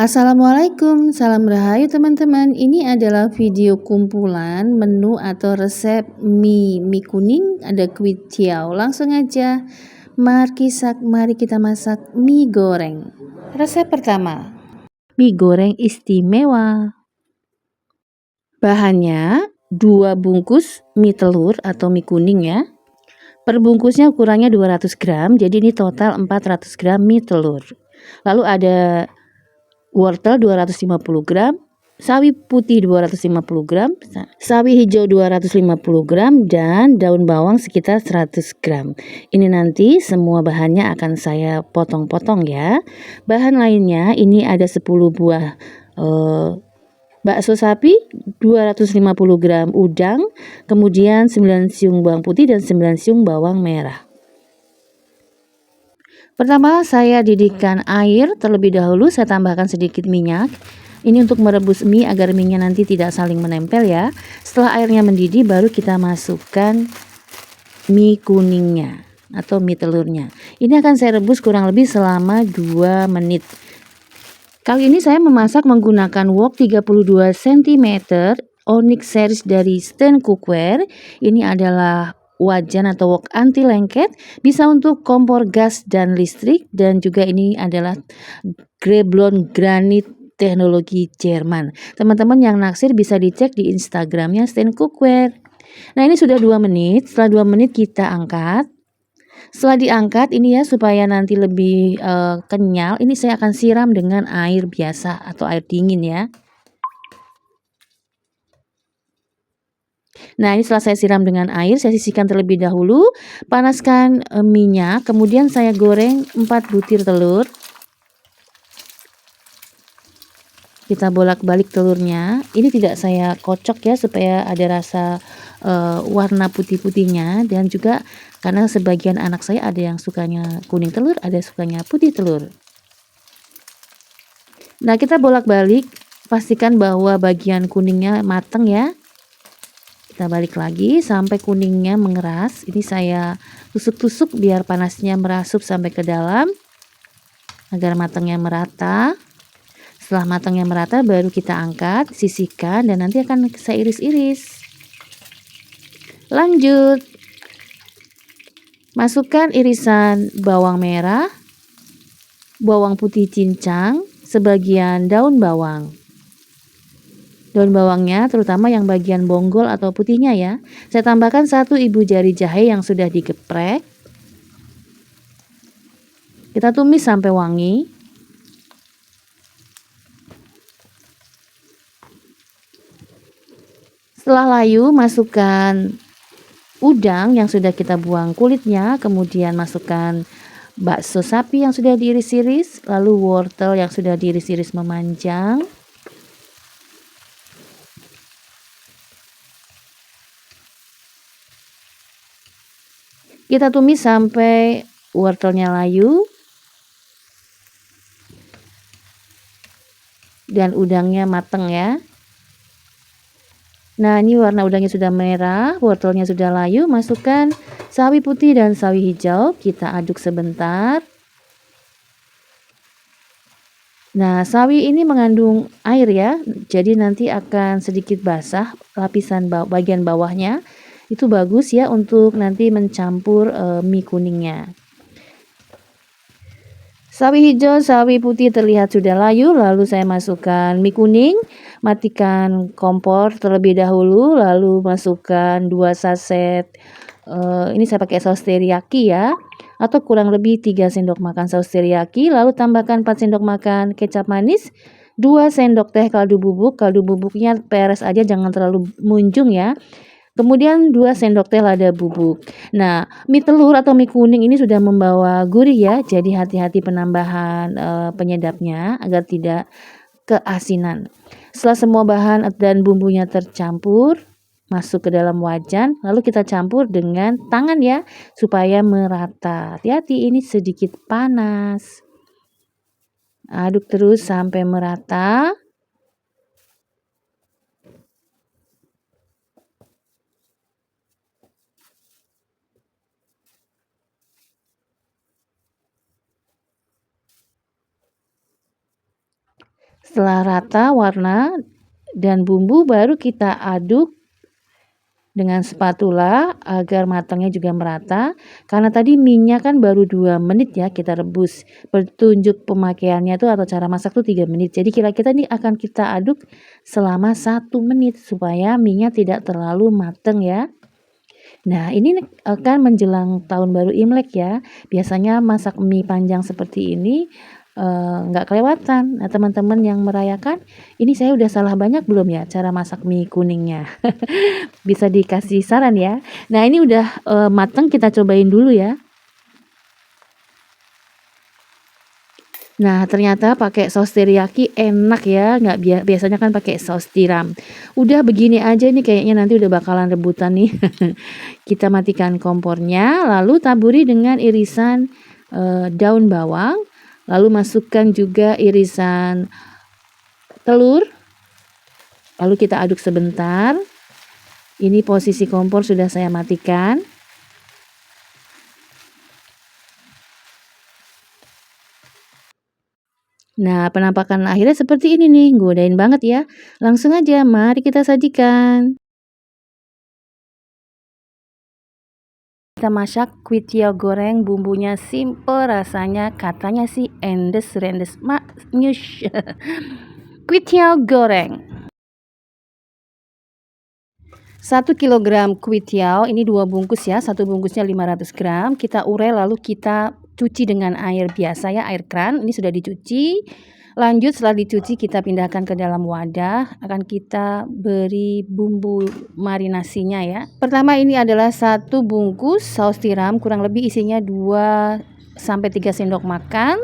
Assalamualaikum, salam rahayu teman-teman. Ini adalah video kumpulan menu atau resep mie kuning, ada kuih tiao. Langsung aja, mari kita masak mie goreng. Resep pertama, mie goreng istimewa. Bahannya 2 bungkus mie telur atau mie kuning ya. Per bungkusnya ukurannya 200 gram, jadi ini total 400 gram mie telur. Lalu ada wortel 250 gram, sawi putih 250 gram, sawi hijau 250 gram, dan daun bawang sekitar 100 gram. Ini nanti semua bahannya akan saya potong-potong ya. Bahan lainnya ini ada 10 buah bakso sapi, 250 gram udang, kemudian 9 siung bawang putih dan 9 siung bawang merah. Pertama, saya didihkan air terlebih dahulu, saya tambahkan sedikit minyak. Ini untuk merebus mie agar mie-nya nanti tidak saling menempel ya. Setelah airnya mendidih, baru kita masukkan mie kuningnya atau mie telurnya. Ini akan saya rebus kurang lebih selama 2 menit. Kali ini saya memasak menggunakan wok 32 cm Onyx series dari Steen Cookware. Ini adalah wajan atau wok anti lengket, bisa untuk kompor gas dan listrik, dan juga ini adalah Greblon granit teknologi Jerman. Teman-teman yang naksir bisa dicek di Instagramnya Steen Cookware. Nah, ini sudah 2 menit. Setelah 2 menit kita angkat. Setelah diangkat ini ya, supaya nanti lebih kenyal, ini saya akan siram dengan air biasa atau air dingin ya. Nah, ini setelah saya siram dengan air, saya sisihkan terlebih dahulu. Panaskan minyak, kemudian saya goreng 4 butir telur. Kita bolak-balik telurnya. Ini tidak saya kocok ya, supaya ada rasa warna putih-putihnya, dan juga karena sebagian anak saya ada yang sukanya kuning telur, ada sukanya putih telur. Nah, kita bolak-balik, pastikan bahwa bagian kuningnya matang ya. Kita balik lagi sampai kuningnya mengeras. Ini saya tusuk-tusuk biar panasnya merasup sampai ke dalam agar matangnya merata. Setelah matangnya merata baru kita angkat, sisihkan, dan nanti akan saya iris-iris. Lanjut, masukkan irisan bawang merah, bawang putih cincang, sebagian daun bawang. Daun bawangnya terutama yang bagian bonggol atau putihnya ya. Saya tambahkan 1 ibu jari jahe yang sudah digeprek. Kita tumis sampai wangi. Setelah layu, masukkan udang yang sudah kita buang kulitnya, kemudian masukkan bakso sapi yang sudah diiris-iris, lalu wortel yang sudah diiris-iris memanjang. Kita tumis sampai wortelnya layu dan udangnya matang ya. Nah, ini warna udangnya sudah merah, wortelnya sudah layu, masukkan sawi putih dan sawi hijau, kita aduk sebentar. Nah, sawi ini mengandung air ya, jadi nanti akan sedikit basah lapisan bagian bawahnya. Itu bagus ya untuk nanti mencampur mie kuningnya. Sawi hijau, sawi putih terlihat sudah layu, lalu saya masukkan mie kuning, matikan kompor terlebih dahulu, lalu masukkan 2 saset, ini saya pakai saus teriyaki ya, atau kurang lebih 3 sendok makan saus teriyaki, lalu tambahkan 4 sendok makan kecap manis, 2 sendok teh kaldu bubuknya peres aja, jangan terlalu munjung ya. Kemudian 2 sendok teh lada bubuk. Nah, mie telur atau mie kuning ini sudah membawa gurih ya, jadi hati-hati penambahan penyedapnya agar tidak keasinan. Setelah semua bahan dan bumbunya tercampur, masuk ke dalam wajan, lalu kita campur dengan tangan ya, supaya merata. Hati-hati, ini sedikit panas. Aduk terus sampai merata. Setelah rata warna dan bumbu, baru kita aduk dengan spatula agar matangnya juga merata. Karena tadi minyak kan baru 2 menit ya kita rebus. Petunjuk pemakaiannya tuh atau cara masak tuh 3 menit. Jadi kira-kira ini akan kita aduk selama 1 menit supaya minyak tidak terlalu mateng ya. Nah, ini akan menjelang tahun baru Imlek ya. Biasanya masak mie panjang seperti ini nggak kelewatan. Nah, teman-teman yang merayakan, ini saya udah salah banyak belum ya cara masak mie kuningnya? Bisa dikasih saran ya. Nah, ini udah mateng, kita cobain dulu ya. Nah, ternyata pakai saus teriyaki enak ya, nggak biasanya kan pakai saus tiram. Udah begini aja nih kayaknya nanti udah bakalan rebutan nih. Kita matikan kompornya, lalu taburi dengan irisan daun bawang, lalu masukkan juga irisan telur, lalu kita aduk sebentar. Ini posisi kompor sudah saya matikan. Nah, penampakan akhirnya seperti ini nih, godain banget ya. Langsung aja, mari kita sajikan. Kita masak kuitiau goreng, bumbunya simple, rasanya katanya sih endes rendes nyush. Kuitiau goreng 1 kilogram kuitiau, ini 2 bungkus ya, 1 bungkusnya 500 gram. Kita urai lalu kita cuci dengan air biasa ya, air kran. Ini sudah dicuci. Lanjut setelah dicuci kita pindahkan ke dalam wadah, akan kita beri bumbu marinasinya ya. Pertama ini adalah 1 bungkus saus tiram, kurang lebih isinya 2 sampai 3 sendok makan.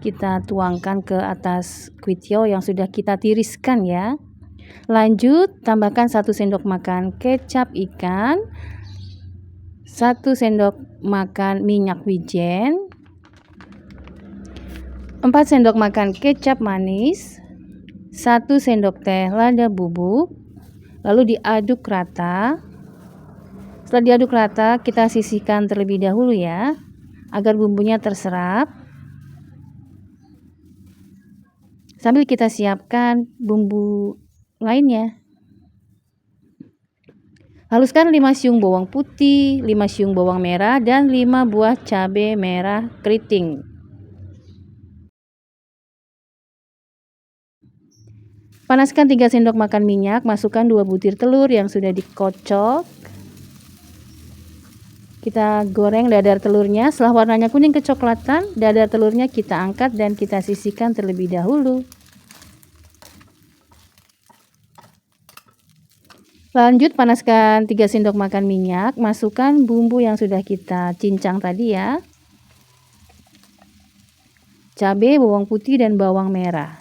Kita tuangkan ke atas kuitiau yang sudah kita tiriskan ya. Lanjut tambahkan 1 sendok makan kecap ikan, 1 sendok makan minyak wijen, 4 sendok makan kecap manis, 1 sendok teh lada bubuk, lalu diaduk rata. Setelah diaduk rata, kita sisihkan terlebih dahulu ya, agar bumbunya terserap. Sambil kita siapkan bumbu lainnya. Haluskan 5 siung bawang putih, 5 siung bawang merah, dan 5 buah cabai merah keriting. Panaskan 3 sendok makan minyak, masukkan 2 butir telur yang sudah dikocok. Kita goreng dadar telurnya, setelah warnanya kuning kecoklatan, dadar telurnya kita angkat dan kita sisihkan terlebih dahulu. Lanjut panaskan 3 sendok makan minyak, masukkan bumbu yang sudah kita cincang tadi ya. Cabai, bawang putih, dan bawang merah.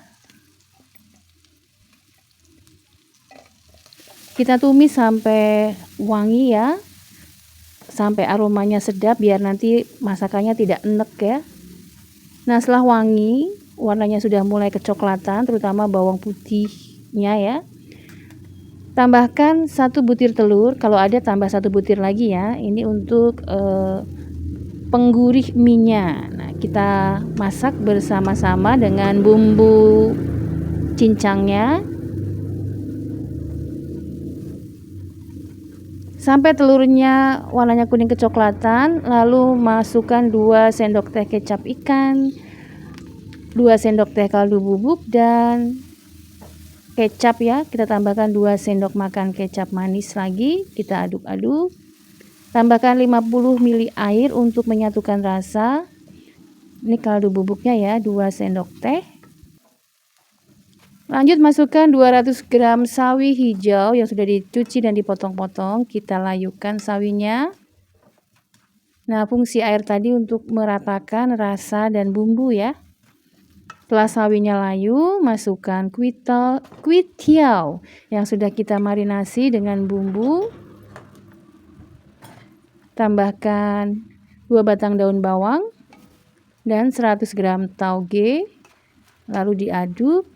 Kita tumis sampai wangi ya, sampai aromanya sedap biar nanti masakannya tidak enek ya. Nah, setelah wangi, warnanya sudah mulai kecoklatan, terutama bawang putihnya ya. Tambahkan 1 butir telur, kalau ada tambah 1 butir lagi ya. Ini untuk penggurih minyak. Nah, kita masak bersama-sama dengan bumbu cincangnya sampai telurnya warnanya kuning kecoklatan. Lalu masukkan 2 sendok teh kecap ikan, 2 sendok teh kaldu bubuk, dan kecap ya. Kita tambahkan 2 sendok makan kecap manis lagi. Kita aduk-aduk. Tambahkan 50 ml air untuk menyatukan rasa. Ini kaldu bubuknya ya, 2 sendok teh. Lanjut masukkan 200 gram sawi hijau yang sudah dicuci dan dipotong-potong. Kita layukan sawinya. Nah, fungsi air tadi untuk meratakan rasa dan bumbu ya. Setelah sawinya layu, masukkan kuitiau yang sudah kita marinasi dengan bumbu. Tambahkan 2 batang daun bawang dan 100 gram tauge. Lalu diaduk.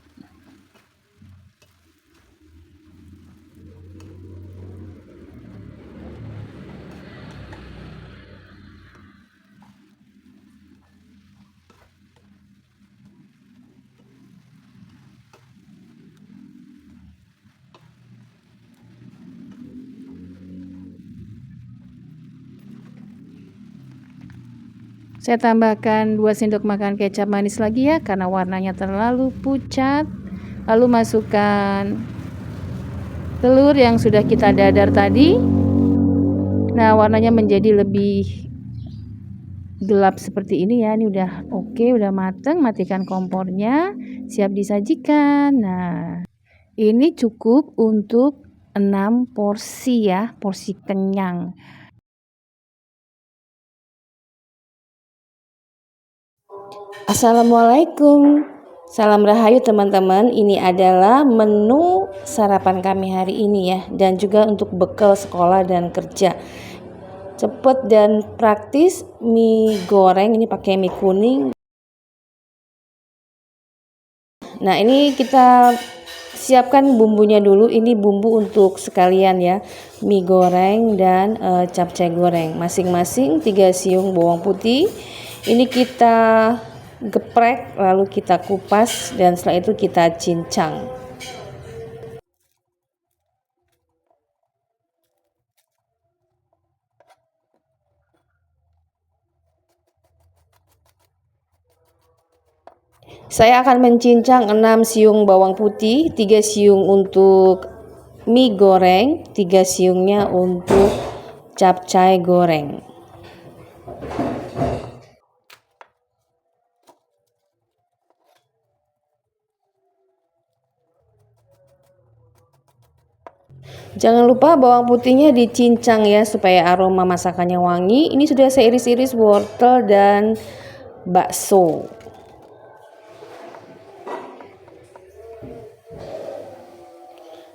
Saya tambahkan 2 sendok makan kecap manis lagi ya, karena warnanya terlalu pucat. Lalu masukkan telur yang sudah kita dadar tadi. Nah, warnanya menjadi lebih gelap seperti ini ya. Ini udah oke, udah mateng. Matikan kompornya, siap disajikan. Nah, ini cukup untuk 6 porsi ya, porsi kenyang. Assalamualaikum, salam rahayu teman-teman. Ini adalah menu sarapan kami hari ini ya, dan juga untuk bekal sekolah dan kerja. Cepet dan praktis. Mie goreng ini pakai mie kuning. Nah, ini kita siapkan bumbunya dulu. Ini bumbu untuk sekalian ya, mie goreng dan capcay goreng. Masing-masing 3 siung bawang putih. Ini kita geprek, lalu kita kupas, dan setelah itu kita cincang. Saya akan mencincang 6 siung bawang putih, 3 siung untuk mie goreng, 3 siungnya untuk capcay goreng. Jangan lupa bawang putihnya dicincang ya, supaya aroma masakannya wangi. Ini sudah saya iris-iris wortel dan bakso.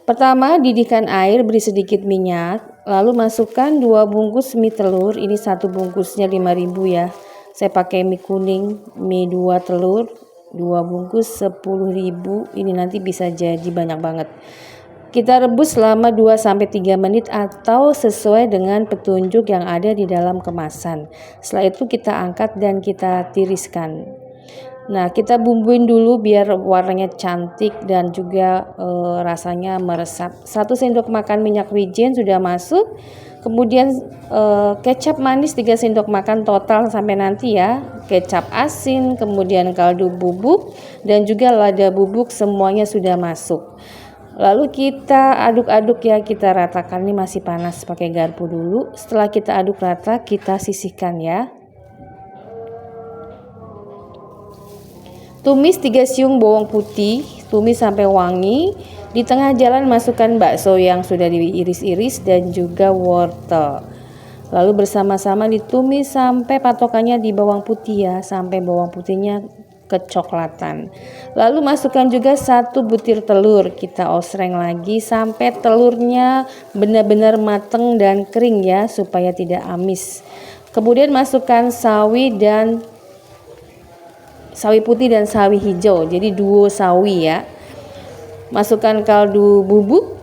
Pertama, didihkan air, beri sedikit minyak, lalu masukkan 2 bungkus mie telur. Ini 1 bungkusnya 5.000 ya. Saya pakai mie kuning, mie 2 telur, 2 bungkus 10.000. Ini nanti bisa jadi banyak banget. Kita rebus selama 2-3 menit atau sesuai dengan petunjuk yang ada di dalam kemasan. Setelah itu kita angkat dan kita tiriskan. Nah, kita bumbuin dulu biar warnanya cantik dan juga rasanya meresap. 1 sendok makan minyak wijen sudah masuk. Kemudian kecap manis 3 sendok makan total sampai nanti ya. Kecap asin, kemudian kaldu bubuk dan juga lada bubuk, semuanya sudah masuk. Lalu kita aduk-aduk ya, kita ratakan. Ini masih panas, pakai garpu dulu. Setelah kita aduk rata, kita sisihkan ya. Tumis 3 siung bawang putih, tumis sampai wangi. Di tengah jalan masukkan bakso yang sudah diiris-iris dan juga wortel. Lalu bersama-sama ditumis sampai patokannya di bawang putih ya, sampai bawang putihnya kecoklatan. Lalu masukkan juga 1 butir telur, kita osreng lagi sampai telurnya benar-benar mateng dan kering ya, supaya tidak amis. Kemudian masukkan sawi putih dan sawi hijau, jadi duo sawi ya. Masukkan kaldu bubuk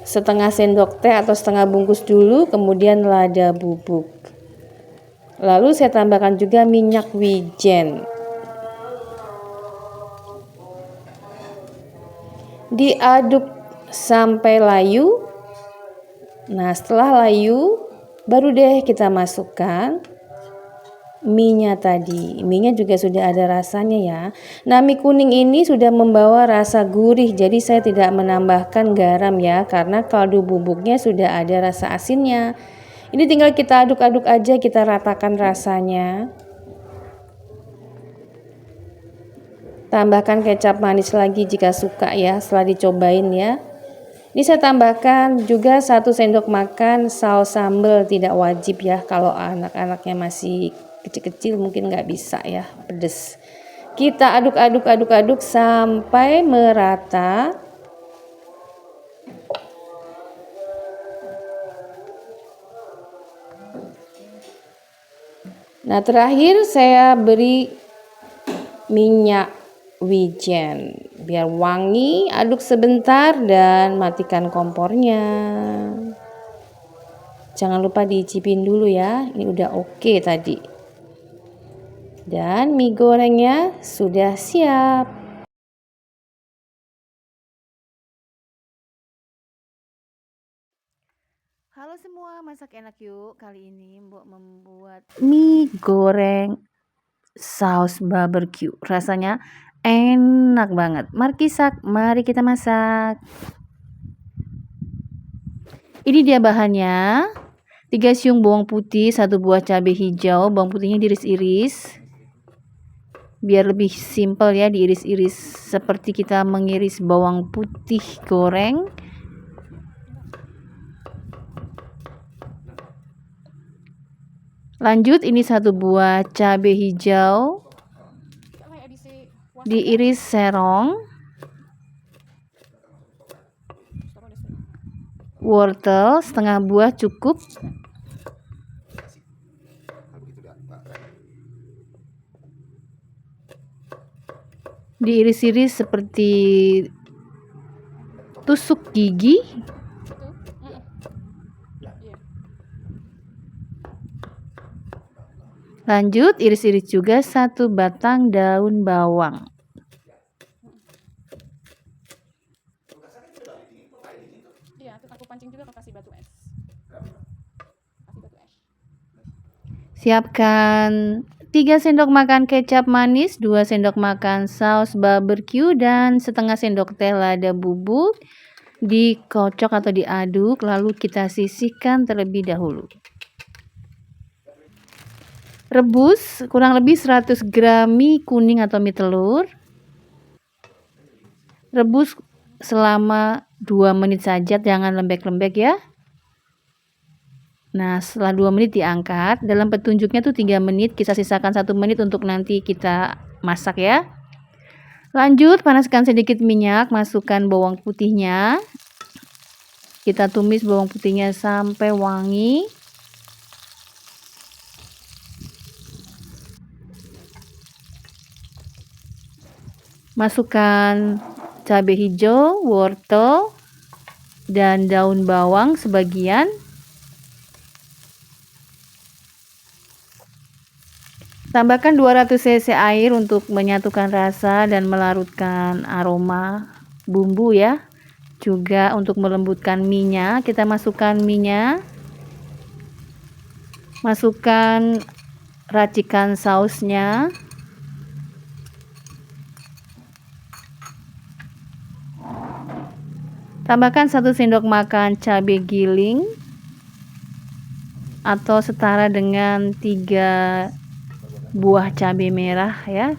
setengah sendok teh atau setengah bungkus dulu, kemudian lada bubuk. Lalu saya tambahkan juga minyak wijen. Diaduk sampai layu. Nah, setelah layu baru deh kita masukkan mie-nya tadi. Mie-nya juga sudah ada rasanya ya. Nah, mie kuning ini sudah membawa rasa gurih, jadi saya tidak menambahkan garam ya, karena kaldu bubuknya sudah ada rasa asinnya. Ini tinggal kita aduk-aduk aja, kita ratakan rasanya. Tambahkan kecap manis lagi jika suka ya, setelah dicobain ya. Ini saya tambahkan juga 1 sendok makan saus sambal, tidak wajib ya, kalau anak-anaknya masih kecil-kecil mungkin nggak bisa ya, pedes. Kita aduk-aduk sampai merata. Nah, terakhir saya beri minyak wijen biar wangi. Aduk sebentar dan matikan kompornya. Jangan lupa dicipin dulu ya. Ini udah oke tadi. Dan mie gorengnya sudah siap. Halo semua, masak enak yuk. Kali ini Mbok membuat mie goreng saus barbecue. Rasanya enak banget. Mari kita masak. Ini dia bahannya. 3 siung bawang putih, 1 buah cabai hijau, bawang putihnya diiris-iris. Biar lebih simpel ya, diiris-iris seperti kita mengiris bawang putih goreng. Lanjut, ini 1 buah cabai hijau, diiris serong. Wortel setengah buah cukup. Diiris-iris seperti tusuk gigi. Lanjut, iris-iris juga 1 batang daun bawang. Siapkan 3 sendok makan kecap manis, 2 sendok makan saus barbecue, dan setengah sendok teh lada bubuk. Dikocok atau diaduk, lalu kita sisihkan terlebih dahulu. Rebus kurang lebih 100 gram mie kuning atau mie telur. Rebus selama 2 menit saja, jangan lembek-lembek ya. Nah, setelah 2 menit diangkat. Dalam petunjuknya tuh 3 menit, kita sisakan 1 menit untuk nanti kita masak ya. Lanjut, panaskan sedikit minyak, masukkan bawang putihnya. Kita tumis bawang putihnya sampai wangi. Masukkan cabai hijau, wortel, dan daun bawang sebagian. Tambahkan 200 cc air untuk menyatukan rasa dan melarutkan aroma bumbu ya. Juga untuk melembutkan mie-nya, kita masukkan mie-nya. Masukkan racikan sausnya. Tambahkan 1 sendok makan cabai giling atau setara dengan 3 buah cabai merah ya.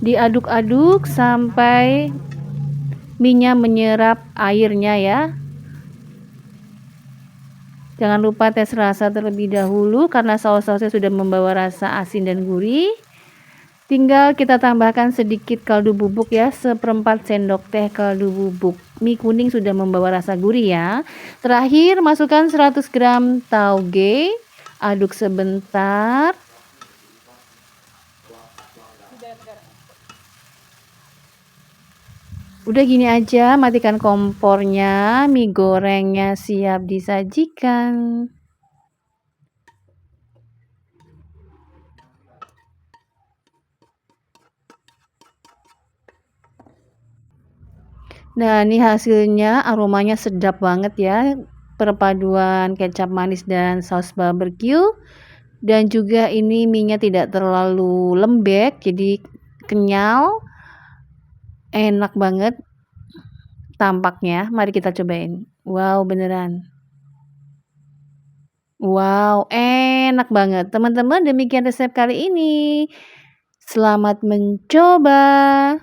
Diaduk-aduk sampai mie-nya menyerap airnya ya. Jangan lupa tes rasa terlebih dahulu karena saus-sausnya sudah membawa rasa asin dan gurih. Tinggal kita tambahkan sedikit kaldu bubuk ya, 1/4 sendok teh kaldu bubuk. Mie kuning sudah membawa rasa gurih ya. Terakhir masukkan 100 gram tauge, aduk sebentar. Udah gini aja, matikan kompornya, mie gorengnya siap disajikan. Nah, ini hasilnya, aromanya sedap banget ya. Perpaduan kecap manis dan saus barbecue. Dan juga ini mie-nya tidak terlalu lembek, jadi kenyal. Enak banget tampaknya. Mari kita cobain. Wow, beneran. Wow, enak banget. Teman-teman, demikian resep kali ini. Selamat mencoba.